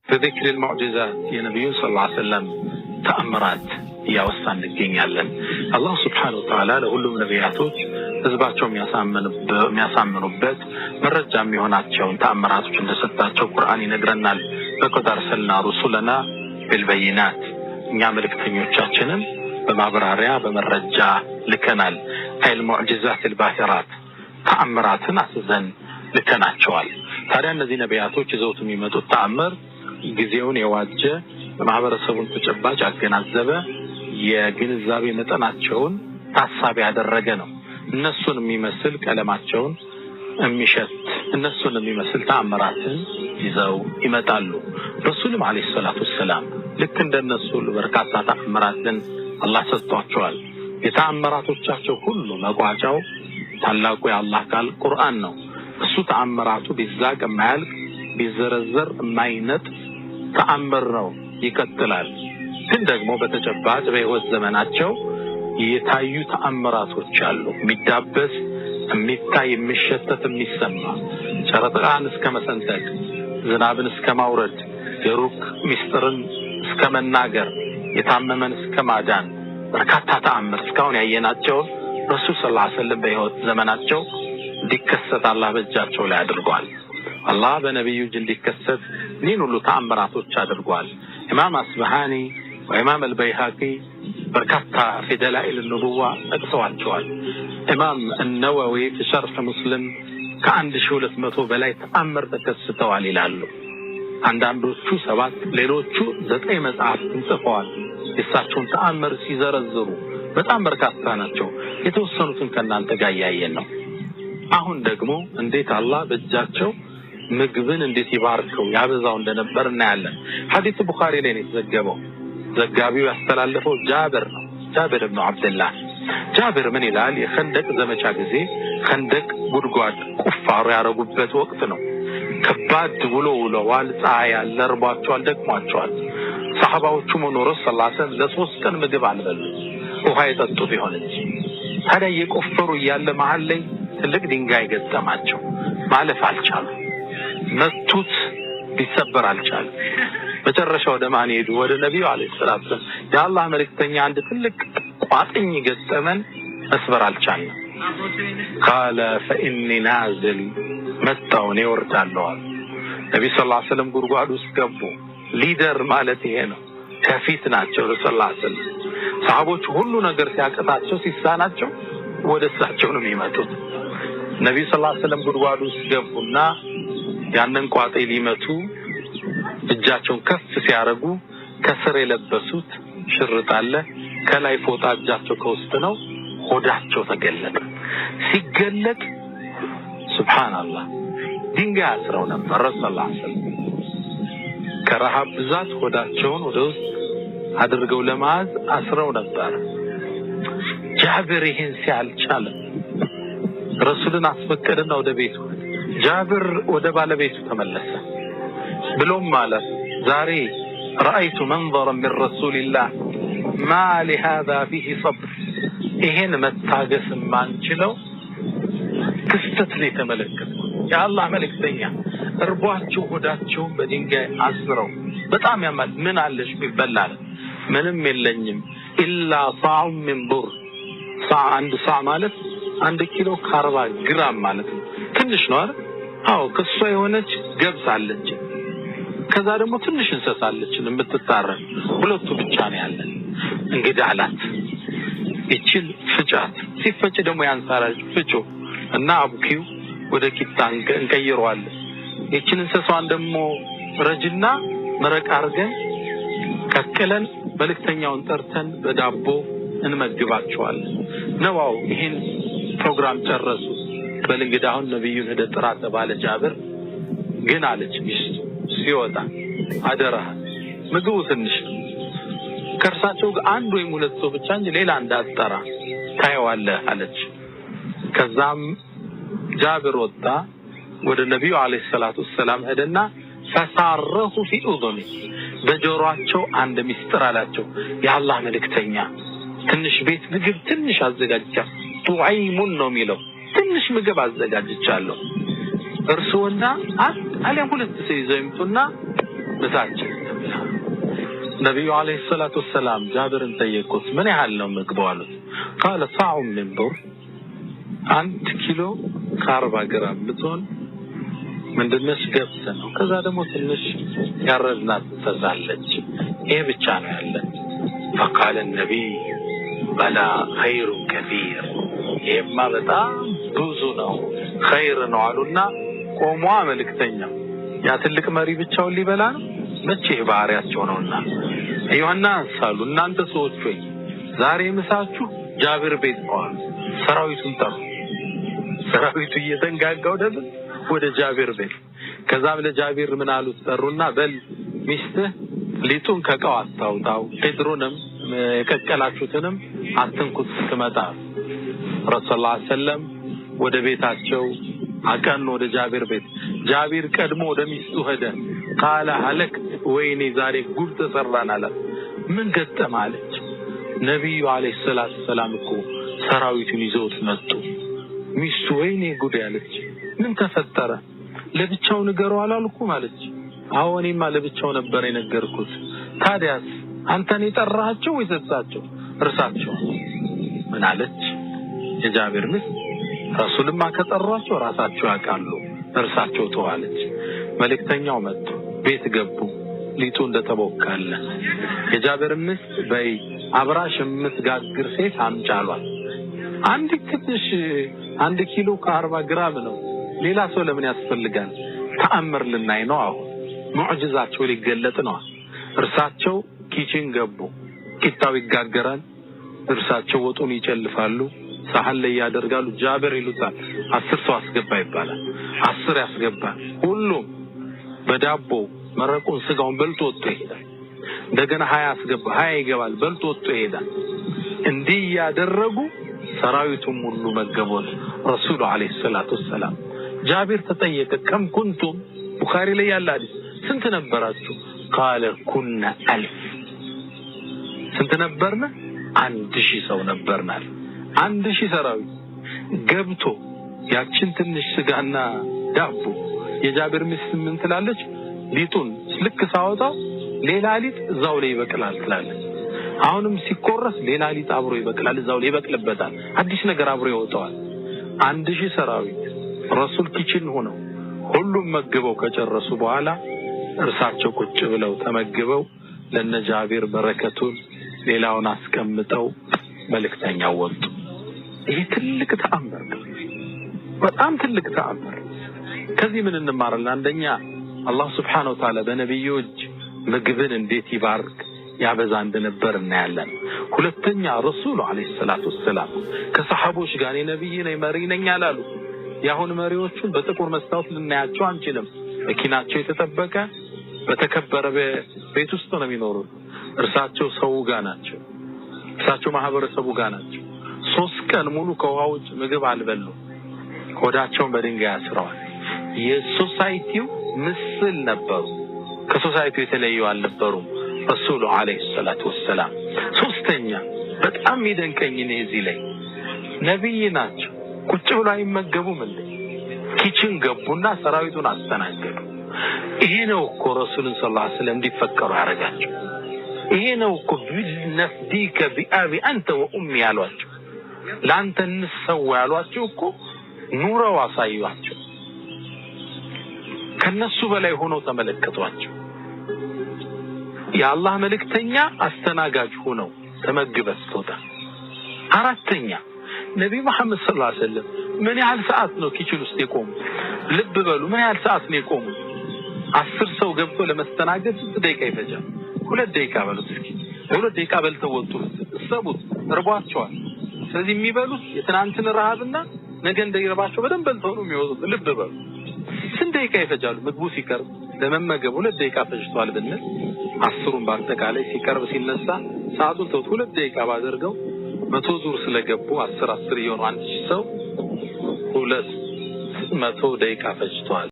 በذكر المعجزات የነብዩ ሰለላሁ ዐለይሂ ወሰለም ተአምራት ያወሳን እንገኛለን። አላህ Subhanahu Wa Ta'ala ለሁሉም ነቢያቶች ህዝባቸው የሚያሳምኑበት መረጃ የሚሆናቸውን ተአምራቶች እንደሰጣቸው ቁርአን ይነግረናል። ለቀድ አርሰልና ሩሱለና ቢልበይናት እኛ መልእክተኞቻችንን በማብራሪያ በመረጃ ልከናል። المعجزات الباهرات ተአምራትን አስዘን ልከናቸዋል። ታዲያ እነዚህ ነቢያቶች ይዘውት የሚመጡት ተአምር ጊዜውን የዋጀ ማህበረሰቡን ተጨባጭ አገናዘበ የግንዛቤ መጠናቸውን ታሳቢ ያደረገ ነው። እነሱን የሚመስል ቀለማቸውን የሚሸት እነሱን የሚመስል ተአምራትን ይዘው ይመጣሉ። ረሱልም አለይሂ ሰላቱ ሰላም ልክ እንደነሱ በርካታ ተአምራትን አላህ ሰጥቷቸዋል። የተአምራቶቻቸው ሁሉ መቋጫው ታላቁ የአላህ ቃል ቁርአን ነው። እሱ ተአምራቱ ቢዛቅ የማያልቅ ቢዘረዘር የማይነጥ ተአምር ነው፣ ይቀጥላል። ግን ደግሞ በተጨባጭ በህይወት ዘመናቸው የታዩ ተአምራቶች አሉ። የሚዳበስ የሚታይ የሚሸተት የሚሰማ ጨረቃን እስከ መሰንጠቅ ዝናብን እስከ ማውረድ የሩቅ ሚስጥርን እስከ መናገር የታመመን እስከ ማዳን በርካታ ተአምር እስካሁን ያየናቸው ረሱል ሰለላሁ ዐለይሂ ወሰለም በህይወት ዘመናቸው እንዲከሰት አላህ በእጃቸው ላይ አድርጓል። አላህ በነብዩ እንዲከሰት ኒን ሁሉ ተአምራቶች አድርጓል። ኢማም አስበሃኒ ወኢማም አልበይሃቂ በርካታ في دلائل النبوة ጠቅሰዋቸዋል። ኢማም النووي في شرح مسلم ከ1200 በላይ ተአምር ተከስተዋል ይላሉ። አንዳንዶቹ 7 ሌሎቹ 9 መጽሐፍትን ጽፈዋል። የሳቸውን ተአምር ሲዘረዝሩ በጣም በርካታ ናቸው። የተወሰኑትን ከናንተ ጋር ያያየን ነው። አሁን ደግሞ እንዴት አላህ በእጃቸው ምግብን እንዴት ይባርከው ያበዛው እንደነበር እናያለን። ሐዲስ ቡኻሪ ላይ ነው የተዘገበው። ዘጋቢው ያስተላለፈው ጃብር ነው፣ ጃብር ኢብኑ አብደላህ። ጃብር ምን ይላል? የኸንደቅ ዘመቻ ጊዜ ኸንደቅ ጉድጓድ ቁፋሮ ያረጉበት ወቅት ነው። ከባድ ውለዋል። ፀሐይ ያለ እርቧቸዋል፣ ደክሟቸዋል። ሰሃባዎቹ ረሱል ሰለላሁ ዐለይሂ ወሰለም ለ3 ቀን ምግብ አልበሉም፣ ውሃ የጠጡ ቢሆን እንጂ። ታዲያ የቆፈሩ እያለ መሃል ላይ ትልቅ ድንጋይ ገጠማቸው። ማለፍ አልቻሉም። መቱት፣ ሊሰበር አልቻለም። መጨረሻ ወደ ማን ሄዱ? ወደ ነብዩ አለይሂ ሰላቱ ወሰለም። የአላህ መልእክተኛ አንድ ትልቅ ቋጥኝ ገጠመን፣ መስበር አልቻለም። قال فإني نازل መጣው ነው ወርዳለሁ። ነብዩ ሰለላሁ ዐለይሂ ወሰለም ጉድጓድ ውስጥ ገቡ። ሊደር ማለት ይሄ ነው። ከፊት ናቸው ሰለላሁ ዐለይሂ ወሰለም። ሰሃቦች ሁሉ ነገር ሲያቀታቸው ሲሳናቸው ወደ እሳቸው ነው የሚመጡት። ነብዩ ሰለላሁ ዐለይሂ ወሰለም ጉድጓድ ውስጥ ገቡና ያንን ቋጥኝ ሊመቱ እጃቸውን ከፍ ሲያረጉ ከስር የለበሱት ሽርጥ አለ፣ ከላይ ፎጣ እጃቸው ከውስጥ ነው። ሆዳቸው ተገለጠ። ሲገለጥ ሱብሃንአላህ ድንጋይ አስረው ነበር ሰለላሁ ዐለይሂ ወሰለም። ከረሃብ ብዛት ሆዳቸውን ወደ ውስጥ አድርገው ለማዝ አስረው ነበር። ጃብር ይሄን ሲያልቻለ ረሱልን አስፈቀደና ወደ ቤቱ ጃብር ወደ ባለቤቱ ተመለሰ። ብሎም ማለት ዛሬ رأيت منظرا من رسول الله ما لهذا فيه صبر ይሄን መታገስ ማንችለው ክስተት ላይ ተመለከተ። የአላህ መልእክተኛ እርቧቸው ሆዳቸው በድንጋይ አስረው በጣም ያማል። ምን አለሽ ቢበላል? ምንም የለኝም ኢላ صاع من بر صاع አንድ صاع ማለት 1 ኪሎ ከ40 ግራም ማለት ነው። ትንሽ ነው አይደል? አዎ ከሷ የሆነች ገብስ አለች። ከዛ ደግሞ ትንሽ እንሰሳለች የምትታረን። ሁለቱ ብቻ ነው ያለን። እንግዲህ አላት እቺን ፍጫት። ሲፈጭ ደግሞ ያንሳራጅ ፍጩ እና አብኪው ወደ ቂጣን እንቀይረዋለን። እቺን እንሰሳዋን ደግሞ ረጅና መረቅ አርገን ከከለን መልእክተኛውን ጠርተን በዳቦ እንመግባቸዋለን። ነዋው ይሄን ፕሮግራም ጨረሱ። በልንግዳውን ነብዩን ሄደ ጥራ ተባለ። ጃብር ግን አለች ሚስቱ ሲወጣ አደራ ምግቡ ትንሽ ከርሳቸው አንድ ወይ ሁለት ሰው ብቻ እንጂ ሌላ እንዳትጠራ ታየዋለህ አለች። ከዛም ጃብር ወጣ ወደ ነብዩ አለይሂ ሰላቱ ሰላም ሄደና ፈሳረሁ في اذنه በጆሮአቸው አንድ ሚስጥር አላቸው። የአላህ መልእክተኛ ትንሽ ቤት ምግብ ትንሽ አዘጋጅቻ ጡዓይሙን ነው የሚለው ትንሽ ምግብ አዘጋጅቻለሁ። እርሱና አሊያ ሁለት ሰው ይዘው ይምጡና ምሳችን ነብዩ አለይሂ ሰላቱ ወሰለም ጃብርን ጠየቁት ምን ያህል ነው ምግቡ አሉት قال صاع من بر 1 ኪሎ ከ40 ግራም ብትሆን ምንድነሽ ገብስ ነው ከዛ ደግሞ ትንሽ ያረዝናት ተዛለች ይሄ ብቻ ነው ያለ فقال النبي بلا خير كثير ይሄማ በጣም ብዙ ነው خير ነው አሉና ቆሞ መልእክተኛ ያ ትልቅ መሪ ብቻውን ሊበላ ነው መቼ ባህሪያቸው ነውና ዮሐንስ አሉ እናንተ ሰዎች ሆይ ዛሬ ምሳችሁ ጃብር ቤት ነው ሰራዊቱን ጠሩ ሰራዊቱ እየተንጋጋው ደግሞ ወደ ጃብር ቤት ከዛም ለጃብር ምን አሉት ጠሩና በል ሚስትህ ሊጡን ከቀው አታውጣው ጴጥሮንም የቀቀላችሁትንም አትንኩት ስትመጣ ረሱላህ ሰለም ወደ ቤታቸው አቀኑ ወደ ጃብር ቤት ጃብር ቀድሞ ወደ ሚስቱ ሄደ قال هلك ወይኔ ዛሬ ጉድ ተሰራናል ምን ገጠማለች ነብዩ አለይሂ ሰላቱ ሰላም እኮ ሰራዊቱን ይዘውት መጡ ሚስቱ ወይኔ ጉድ ያለች ምን ተፈጠረ ለብቻው ንገሩ አላልኩ ማለት አሁንማ ለብቻው ነበር የነገርኩት ታዲያስ አንተን ይጠራቸው ወይዘሳቸው እርሳቸው ምን አለች የጃብር ሚስት ረሱልማ ከጠራቸው ራሳቸው ያቃሉ እርሳቸው ተዋለች መልእክተኛው መጡ ቤት ገቡ ሊጡ እንደተቦካለ የጃብር ሚስት በይ አብራሽ የምትጋግር ሴት አምጫሏል አንድ ትንሽ 1 ኪሎ ከ40 ግራም ነው ሌላ ሰው ለምን ያስፈልጋል ተአምር ልናይ ነው አሁን ሙዕጂዛቸው ሊገለጥ ነው እርሳቸው ኪችን ገቡ ቂጣው ይጋገራል እርሳቸው ወጡን ይጨልፋሉ ሳህን ላይ ያደርጋሉ ጃብር ይሉታል 10 ሰው አስገባ ይባላል 10 ያስገባል ሁሉም በዳቦ መረቁን ስጋውን በልቶ ወጥቶ ይሄዳል እንደገና 20 አስገባ 20 ይገባል በልቶ ወጥቶ ይሄዳል እንዲህ ያደረጉ ሰራዊቱም ሁሉ መገቦት ረሱሉ አለይሂ ሰላቱ ሰላም ጃብር ተጠየቀ ከም ኩንቱም ቡኻሪ ላይ ያለ ሐዲስ ስንት ነበራችሁ قال كنا 1000 ስንት ነበርና 1000 ሰው ነበርና 1000 ሰራዊት ገብቶ ያችን ትንሽ ስጋና ዳቦ የጃብር ሚስት ምን ትላለች ሊጡን ልክ ሳወጣው ሌላ ሊጥ እዛው ላይ ይበቅላል ትላለች አሁንም ሲቆረስ ሌላ ሊጥ አብሮ ይበቅላል እዛው ላይ ይበቅልበታል አዲስ ነገር አብሮ ይወጣዋል 1000 ሰራዊት ረሱል ኪችን ሆነው ሁሉም መግበው ከጨረሱ በኋላ እርሳቸው ቁጭ ብለው ተመግበው ለነጃብር በረከቱን ሌላውን አስቀምጠው መልእክተኛው ወጡ ይሄ ትልቅ ተአምር በጣም ትልቅ ተአምር ከዚህ ምን እንማራለን አንደኛ አላህ Subhanahu Wa Ta'ala በነብዮች ምግብን እንዴት ይባርክ ያበዛ እንደነበር እናያለን ሁለተኛ ረሱል አለይሂ ሰላቱ ሰላም ከሰሃቦች ጋር የነብይ ነኝ መሪ ነኝ አላሉ ያሁን መሪዎቹን በጥቁር መስታወት ልናያቸው አንችልም መኪናቸው የተጠበቀ በተከበረ ቤት ውስጥ ነው የሚኖሩት እርሳቸው ሰው ጋር ናቸው እርሳቸው ማህበረሰቡ ጋር ናቸው 3 ቀን ሙሉ ከውሃውጭ ምግብ አልበሉ ሆዳቸውን በድንጋይ አስረዋል የሶሳይቲው ምስል ነበሩ ከሶሳይቲው የተለዩ አልነበሩም ረሱል አለይሂ ሰላቱ ወሰለም ሶስተኛ በጣም ይደንቀኝ ነው እዚህ ላይ ነብይ ናቸው ቁጭ ብለው አይመገቡም እንዴ ኪችን ገቡና ሰራዊቱን አስተናገዱ ይሄ ነው እኮ ረሱልን ሰለላሁ ዐለይሂ ወሰለም እንዲፈከሩ ያረጋቸው ይሄ ነው እኮ ነፍዲከ ቢአቢ አንተ ወኡሚ ያሏቸው ላንተ እንሰው ያሏቸው እኮ ኑረው አሳዩአቸው ከነሱ በላይ ሆነው ተመለከቷቸው የአላህ መልእክተኛ አስተናጋጅ ሆነው ተመግበስቶታ አራተኛ ነብይ መሐመድ ሰለላሁ ዐለይሂ ወሰለም ምን ያህል ሰዓት ነው ኪችን ውስጥ የቆሙ ልብ በሉ ምን ያህል ሰዓት ነው የቆሙ 10 ሰው ገብቶ ለመስተናገድ 6 ደቂቃ ይፈጃል 2 ደቂቃ በሉት እስኪ 2 ደቂቃ በልተው ወጡ ሰቡት እርቧቸዋል ስለዚህ የሚበሉት የትናንትን ረሃብና ነገ እንደይረባቸው በደንብ በልተው ነው የሚወጡት ልብ በሉ ስንት ደቂቃ ይፈጃሉ ምግቡ ሲቀርብ ለመመገብ 2 ደቂቃ ፈጅቷል ብንል 10ሩን በአጠቃላይ ሲቀርብ ሲነሳ ሰዓቱን 2 ደቂቃ ባደርገው 100 ዙር ስለገቡ 10 ይሆኑ 1000 ሰው 200 ደቂቃ ፈጅቷል